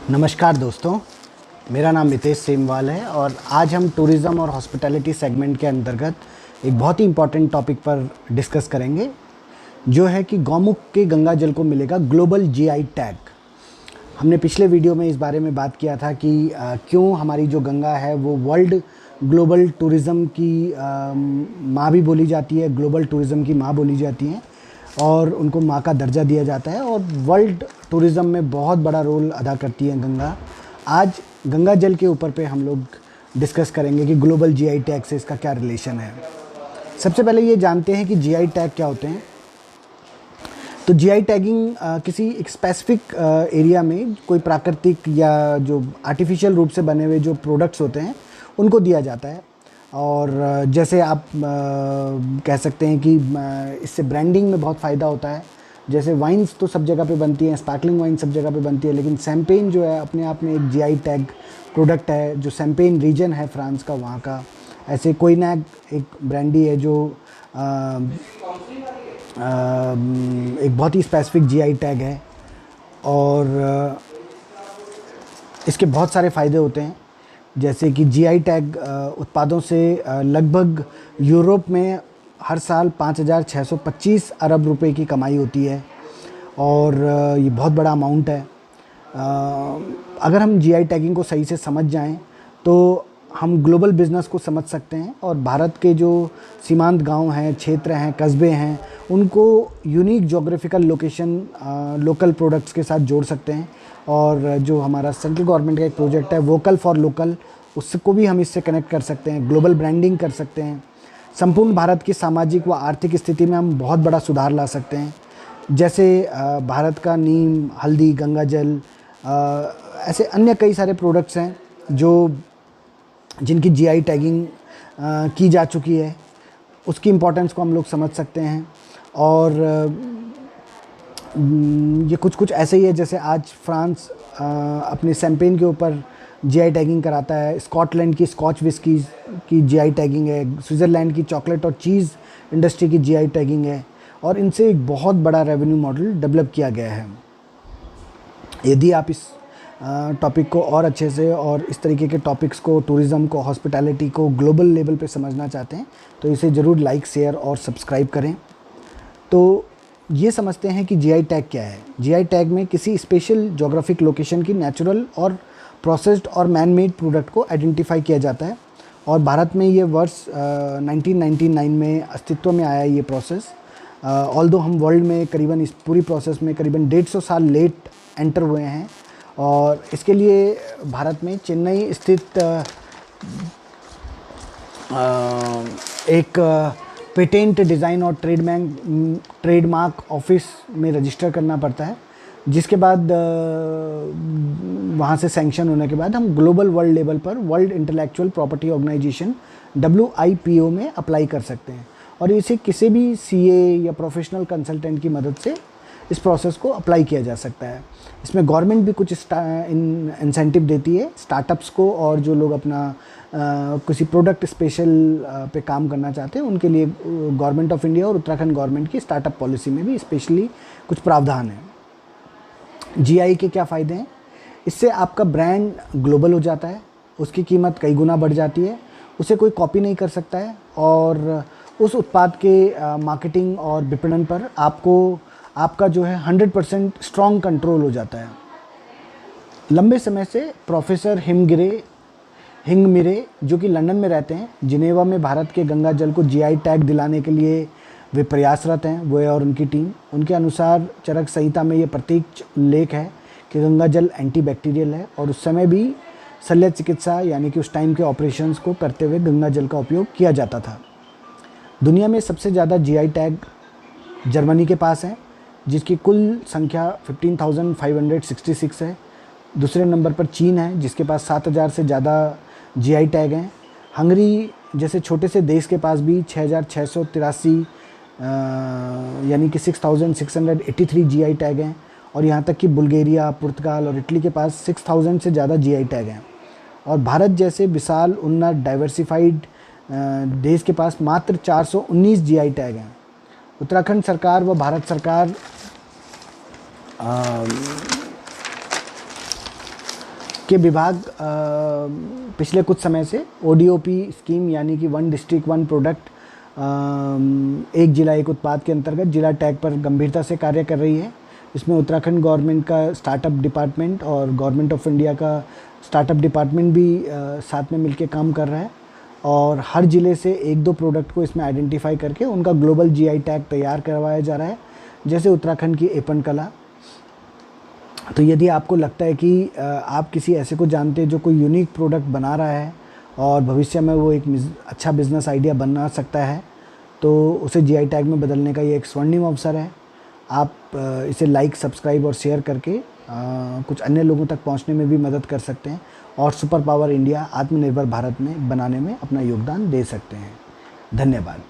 नमस्कार दोस्तों, मेरा नाम मितेश सेमवाल है और आज हम टूरिज़्म और हॉस्पिटैलिटी सेगमेंट के अंतर्गत एक बहुत ही इम्पॉर्टेंट टॉपिक पर डिस्कस करेंगे, जो है कि गौमुख के गंगा जल को मिलेगा ग्लोबल जीआई टैग। हमने पिछले वीडियो में इस बारे में बात किया था कि क्यों हमारी जो गंगा है वो वर्ल्ड ग्लोबल टूरिज़्म की माँ भी बोली जाती है, ग्लोबल टूरिज़्म की माँ बोली जाती हैं और उनको माँ का दर्जा दिया जाता है और वर्ल्ड टूरिज़्म में बहुत बड़ा रोल अदा करती है गंगा। आज गंगा जल के ऊपर पे हम लोग डिस्कस करेंगे कि ग्लोबल जीआई टैग से इसका क्या रिलेशन है। सबसे पहले ये जानते हैं कि जीआई टैग क्या होते हैं। तो जीआई टैगिंग किसी एक स्पेसिफिक एरिया में कोई प्राकृतिक या जो आर्टिफिशियल रूप से बने हुए जो प्रोडक्ट्स होते हैं उनको दिया जाता है। और जैसे आप कह सकते हैं कि इससे ब्रांडिंग में बहुत फ़ायदा होता है। जैसे वाइन्स तो सब जगह पे बनती हैं, स्पार्कलिंग वाइन सब जगह पे बनती है, लेकिन शैम्पेन जो है अपने आप में एक जीआई टैग प्रोडक्ट है। जो शैम्पेन रीजन है फ्रांस का, वहाँ का। ऐसे कोइनैक एक ब्रांडी है जो एक बहुत ही स्पेसिफिक जीआई टैग है और इसके बहुत सारे फ़ायदे होते हैं। जैसे कि जीआई टैग उत्पादों से लगभग यूरोप में हर साल 5,625 अरब रुपए की कमाई होती है और ये बहुत बड़ा अमाउंट है। अगर हम जीआई टैगिंग को सही से समझ जाएं तो हम ग्लोबल बिज़नेस को समझ सकते हैं और भारत के जो सीमांत गांव हैं, क्षेत्र हैं, कस्बे हैं, उनको unique geographical location local products के साथ जोड़ सकते हैं। और जो हमारा सेंट्रल गवर्नमेंट का एक प्रोजेक्ट है वोकल फॉर लोकल, उसको भी हम इससे कनेक्ट कर सकते हैं, ग्लोबल ब्रांडिंग कर सकते हैं। संपूर्ण भारत की सामाजिक व आर्थिक स्थिति में हम बहुत बड़ा सुधार ला सकते हैं। जैसे भारत का नीम, हल्दी, गंगा जल, ऐसे अन्य कई सारे प्रोडक्ट्स हैं जो जिनकी जीआई टैगिंग की जा चुकी है, उसकी इम्पोर्टेंस को हम लोग समझ सकते हैं। और ये कुछ ऐसे ही है जैसे आज फ्रांस अपने शैम्पेन के ऊपर जीआई टैगिंग कराता है, स्कॉटलैंड की स्कॉच विस्की की जीआई टैगिंग है, स्विट्ज़रलैंड की चॉकलेट और चीज़ इंडस्ट्री की जीआई टैगिंग है और इनसे एक बहुत बड़ा रेवेन्यू मॉडल डेवलप किया गया है। यदि आप इस टॉपिक को और अच्छे से और इस तरीके के टॉपिक्स को, टूरिज़्म को, हॉस्पिटैलिटी को ग्लोबल लेवल पे समझना चाहते हैं तो इसे ज़रूर लाइक, शेयर और सब्सक्राइब करें। तो ये समझते हैं कि जीआई टैग क्या है। जीआई टैग में किसी स्पेशल जोग्राफिक लोकेशन की नेचुरल और प्रोसेस्ड और मैन मेड प्रोडक्ट को आइडेंटिफाई किया जाता है और भारत में ये वर्ष 1999 में अस्तित्व में आया ये प्रोसेस। ऑल्दो हम वर्ल्ड में करीबन इस पूरी प्रोसेस में करीबन 150 साल लेट एंटर हुए हैं और इसके लिए भारत में चेन्नई स्थित एक पेटेंट डिज़ाइन और ट्रेडमार्क ऑफिस में रजिस्टर करना पड़ता है, जिसके बाद वहाँ से सैंक्शन होने के बाद हम ग्लोबल वर्ल्ड लेवल पर world intellectual property organisation WIPO में अप्लाई कर सकते हैं और इसे किसी भी CA या प्रोफेशनल कंसल्टेंट की मदद से इस प्रोसेस को अप्लाई किया जा सकता है। इसमें गवर्नमेंट भी कुछ इंसेंटिव देती है स्टार्टअप्स को, और जो लोग अपना किसी प्रोडक्ट स्पेशल पे काम करना चाहते हैं उनके लिए गवर्नमेंट ऑफ इंडिया और उत्तराखंड गवर्नमेंट की स्टार्टअप पॉलिसी में भी स्पेशली कुछ प्रावधान है। जीआई के क्या फ़ायदे हैं? इससे आपका ब्रांड ग्लोबल हो जाता है, उसकी कीमत कई गुना बढ़ जाती है, उसे कोई कॉपी नहीं कर सकता है और उस उत्पाद के मार्केटिंग और विपणन पर आपका जो है 100% स्ट्रॉन्ग कंट्रोल हो जाता है। लंबे समय से प्रोफेसर हिंगमिरे जो कि लंदन में रहते हैं, जिनेवा में भारत के गंगा जल को जीआई टैग दिलाने के लिए वे प्रयासरत हैं, वो और उनकी टीम। उनके अनुसार चरक संहिता में ये प्रतीक उल्लेख है कि गंगा जल एंटीबैक्टीरियल है और उस समय भी शल्य चिकित्सा यानी कि उस टाइम के ऑपरेशंस को करते हुए गंगा जल का उपयोग किया जाता था। दुनिया में सबसे ज़्यादा जीआई टैग जर्मनी के पास है, जिसकी कुल संख्या 15,566 है। दूसरे नंबर पर चीन है, जिसके पास 7,000 से ज़्यादा जीआई टैग हैं। हंगरी जैसे छोटे से देश के पास भी 6,683 यानी कि 6,683 जीआई टैग हैं और यहाँ तक कि बुल्गारिया, पुर्तगाल और इटली के पास 6,000 से ज़्यादा जीआई टैग हैं। और भारत जैसे विशाल, उन्नत, डाइवर्सिफाइड देश के पास मात्र 419 जीआई टैग हैं। उत्तराखंड सरकार व भारत सरकार के विभाग पिछले कुछ समय से ODOP स्कीम यानी कि वन डिस्ट्रिक्ट वन प्रोडक्ट, एक जिला एक उत्पाद के अंतर्गत जिला टैग पर गंभीरता से कार्य कर रही है। इसमें उत्तराखंड गवर्नमेंट का स्टार्टअप डिपार्टमेंट और गवर्नमेंट ऑफ इंडिया का स्टार्टअप डिपार्टमेंट भी साथ में मिलकर काम कर रहा है और हर ज़िले से एक दो प्रोडक्ट को इसमें आइडेंटिफाई करके उनका ग्लोबल GI टैग तैयार करवाया जा रहा है, जैसे उत्तराखंड की एपन कला। तो यदि आपको लगता है कि आप किसी ऐसे को जानते हैं जो कोई यूनिक प्रोडक्ट बना रहा है और भविष्य में वो एक अच्छा बिजनेस आइडिया बना सकता है, तो उसे GI टैग में बदलने का ये एक स्वर्णिम अवसर है। आप इसे लाइक, सब्सक्राइब और शेयर करके कुछ अन्य लोगों तक पहुंचने में भी मदद कर सकते हैं और सुपर पावर इंडिया आत्मनिर्भर भारत में बनाने में अपना योगदान दे सकते हैं। धन्यवाद।